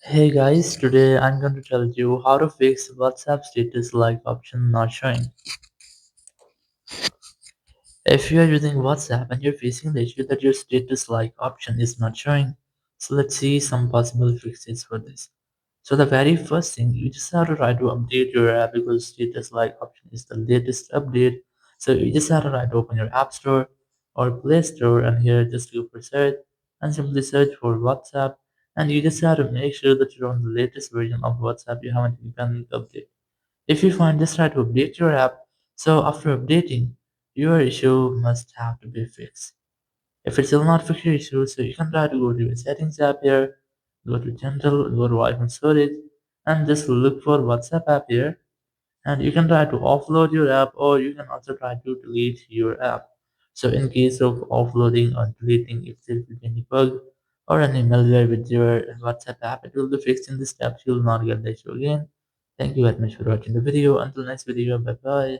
Hey guys, today I'm going to tell you how to fix WhatsApp status like option not showing. If you are using WhatsApp and you're facing the issue that your status like option is not showing, so let's see some possible fixes for this. So the very first thing you just have to try to update your app because status like option is the latest update. So you just have to try to open your App Store or Play Store and here just go for search and simply search for WhatsApp and you just have to make sure that you're on the latest version of WhatsApp. You haven't even updated. If you find this try to update your app, so after updating, your issue must have to be fixed. If it's still not fixed your issue, so you can try to go to your settings app here, go to general, go to iPhone storage, and just look for WhatsApp app here. And you can try to offload your app or you can also try to delete your app. So in case of offloading or deleting, if there will be any bug or any malware with your WhatsApp app, it will be fixed in this step. You will not get the issue again. Thank you very much for watching the video. Until next video, bye bye.